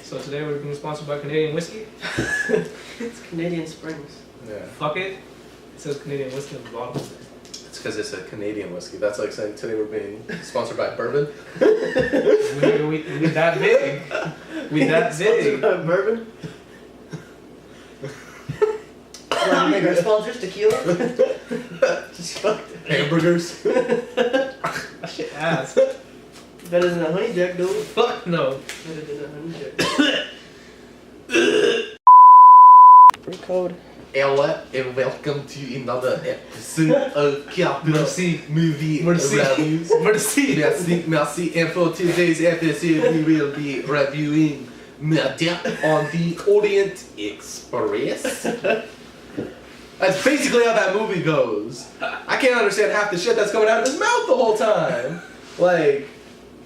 So today we're being sponsored by Canadian whiskey. It's Canadian Springs. Yeah. Fuck it. It says Canadian whiskey on the bottom. It's because it's a Canadian whiskey. That's like saying today we're being sponsored by bourbon. we that big. We that Sponsored big. by bourbon. Want to make our sponsors tequila? Just fuck it. Hamburgers. That shit ass. Better than a honey jack, dude. Fuck no. Better than a honey jack. Free code. Ella, and welcome to another episode of Capital Merci. Movie Merci. Reviews. Merci. Merci. And for today's episode, we will be reviewing Murder on the Orient Express. That's basically how that movie goes. I can't understand half the shit that's coming out of his mouth the whole time. Like,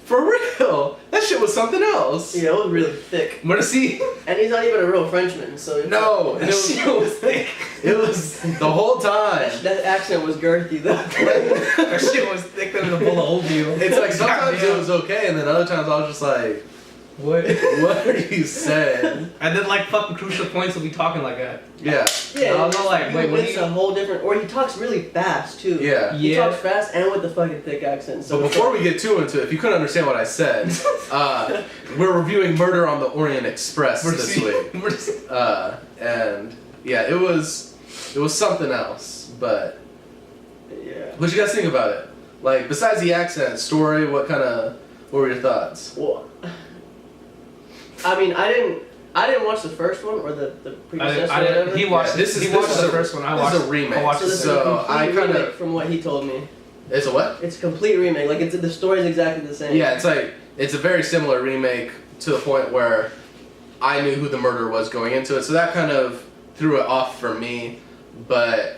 for real. That shit was something else. Yeah, it was really thick. Merci. And he's not even a real Frenchman, so... it's No, like, and it was thick. It was the whole time. that accent was girthy, though. That shit was thicker than a bowl of oatmeal. It's like sometimes Goddamn. it was okay, and then other times I was just like, What? what are you saying? And then like fucking crucial points will be talking like that. Yeah. Yeah, I was all like, wait, what it's do you- a whole different... Or he talks really fast, too. Yeah. He Yeah. talks fast and with the fucking thick accent. So So before we get too into it, if you couldn't understand what I said, we're reviewing Murder on the Orient Express this week. Merci. And yeah, it was something else. But Yeah. what you guys think about it? Like, besides the accent, story, what were your thoughts? Well, I mean, I didn't watch the first one or the predecessor. or whatever. He watched. Yeah, he watched the first one. I watched. This is a remake. I watched So the this is second a So, complete I kinda- remake from what he told me. It's a what? It's a complete remake. Like the story is exactly the same. Yeah, it's a very similar remake to the point where I knew who the murderer was going into it, so that kind of threw it off for me. But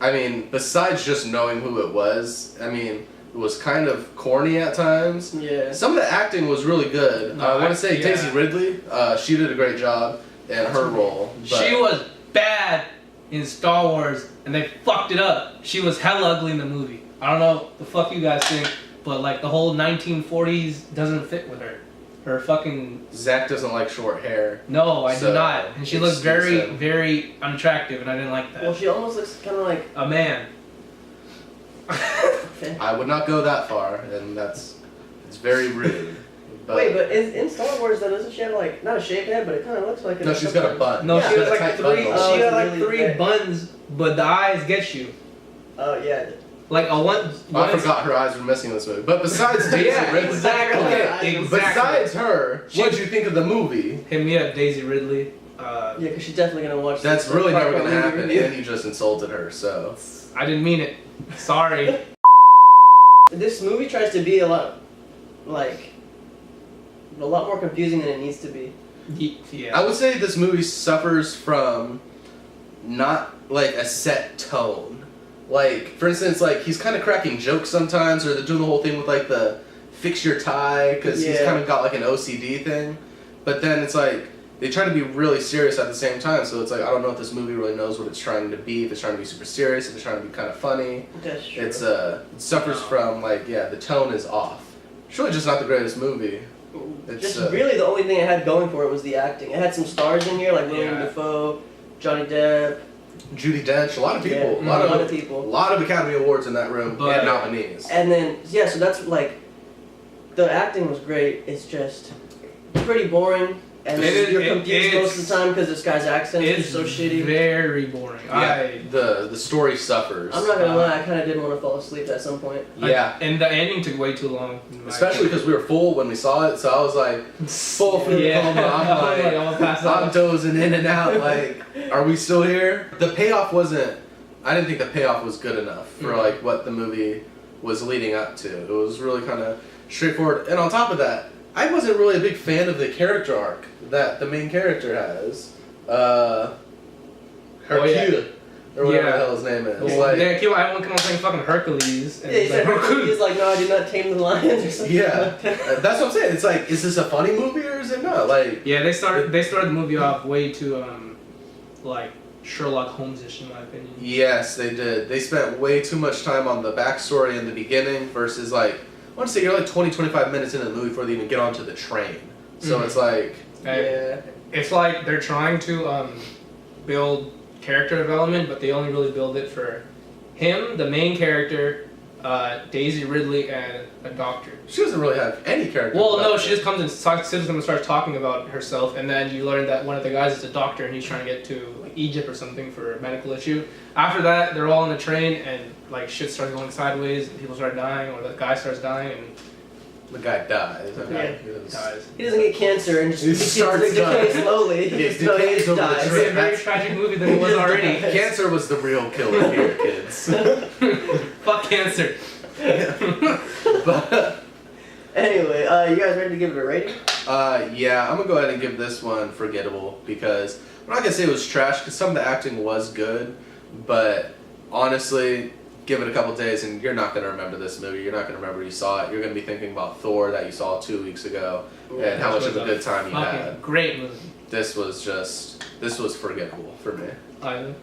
I mean, besides just knowing who it was, I mean, it was kind of corny at times. Yeah. Some of the acting was really good. No, I want to say yeah. Daisy Ridley. She did a great job in her role. But She was bad in Star Wars, and they fucked it up. She was hella ugly in the movie. I don't know the fuck you guys think, but like the whole 1940s doesn't fit with her. Her fucking Zach doesn't like short hair. no, I So, do not. And she looks very, excuse him. very unattractive, and I didn't like that. Well, she almost looks kind of like. A man. Okay. I would not go that far, and it's very rude. Wait, but in Star Wars, though, doesn't she have like not a shaved head, but it kind of looks like it. No, she's got a bun. No, Yeah, she She's has got a like tight three. bun. Oh, She had it's like really three thick. buns, but the eyes get you. Oh yeah. Like a one. I forgot her eyes were missing in this movie. But besides Daisy Yeah, Ridley, exactly. okay, Exactly. besides her, what did you think of the movie? Hit me up, Daisy Ridley. Yeah, because she's definitely gonna watch. That's this. really Part never one gonna movie happen, review. and you just insulted her. So I didn't mean it. Sorry. This movie tries to be a lot more confusing than it needs to be. Yeah. I would say this movie suffers from not like a set tone. Like, for instance, like he's kind of cracking jokes sometimes, or they're doing the whole thing with like the fix your tie because he's Yeah. kind of got like an OCD thing. But then it's like they try to be really serious at the same time. So it's like I don't know if this movie really knows what it's trying to be. If it's trying to be super serious, if it's trying to be kind of funny. That's true. It's it suffers from like the tone is off. It's really just not the greatest movie. It's, Just really the only thing it had going for it was the acting. It had some stars in here like William Yeah. Dafoe, Johnny Depp. Judi Dench, a lot of people, Yeah, a lot of people. a lot of Academy Awards in that room But- and nominees. And then so that's like the acting was great. It's just pretty boring. And you're confused most of the time because this guy's accent is It's so shitty. very boring. The story suffers. I'm not gonna lie, I kind of did want to fall asleep at some point. Yeah, And the ending took way too long. in my especially opinion. because we were full when we saw it, so I was like full through the coma. I'm like, I'm past I'm out. dozing in and out. Like, are we still here? The payoff wasn't. I didn't think the payoff was good enough for like what the movie was leading up to. It was really kind of straightforward. And on top of that, I wasn't really a big fan of the character arc that the main character has. Hercule, or whatever the hell his name is. Yeah, Like, everyone kept on saying fucking Hercules. And Yeah, he it's said like, Hercules like, no, I did not tame the lions or something. yeah, that's what I'm saying. It's like, is this a funny movie or is it not? Like, Yeah, they started the movie off way too like Sherlock Holmes-ish in my opinion. yes, they did. They spent way too much time on the backstory in the beginning versus like, I want to say you're like 20, 25 minutes into the movie before they even get onto the train. So it's like, And Yeah. it's like they're trying to build character development, but they only really build it for him, the main character, Daisy Ridley, and a doctor. She doesn't really have any character. Well, no, development. she just comes and sits with them and starts talking about herself, and then you learn that one of the guys is a doctor and he's trying to get to like Egypt or something for a medical issue. After that, they're all on the train and like shit starts going sideways and people start dying, or the guy starts dying and The guy dies. I mean, Yeah. he was- dies. He doesn't get cancer and just He he starts starts decay dying. slowly. He Just decays over the dies. It's trip. a very That's- tragic movie than it was already. Cancer was the real killer here, kids. Fuck cancer. But Anyway, you guys ready to give it a rating? yeah, I'm gonna go ahead and give this one forgettable because I'm not gonna say it was trash because some of the acting was good, but honestly, give it a couple days and you're not gonna remember this movie. You're not gonna remember you saw it. You're gonna be thinking about Thor that you saw 2 weeks ago and how much of a good time you Fucking had. great movie. This was forgettable for me. Either.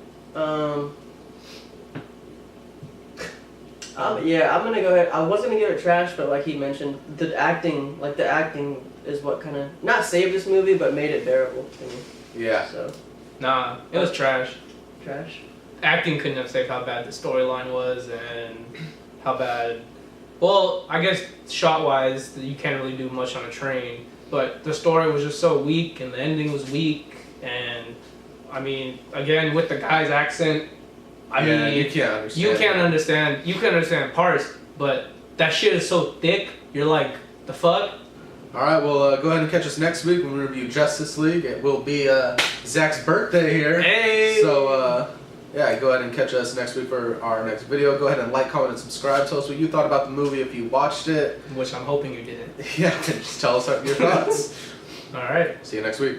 Yeah, I'm gonna go ahead. I was gonna give it trash, but like he mentioned, the acting is what kind of not saved this movie, but made it bearable to me. Yeah. So Nah, it was trash. trash. Acting couldn't have saved how bad the storyline was and how bad. Well, I guess shot-wise, you can't really do much on a train. But the story was just so weak, and the ending was weak. And I mean, again, with the guy's accent, I mean, you can't understand. you can't understand. You can understand parts, but that shit is so thick. You're like, the fuck. All right, well, go ahead and catch us next week when we review Justice League. It will be Zach's birthday here. Hey. So, yeah, go ahead and catch us next week for our next video. Go ahead and like, comment, and subscribe. Tell us what you thought about the movie if you watched it. Which I'm hoping you didn't. Yeah, just tell us your thoughts. All right. See you next week.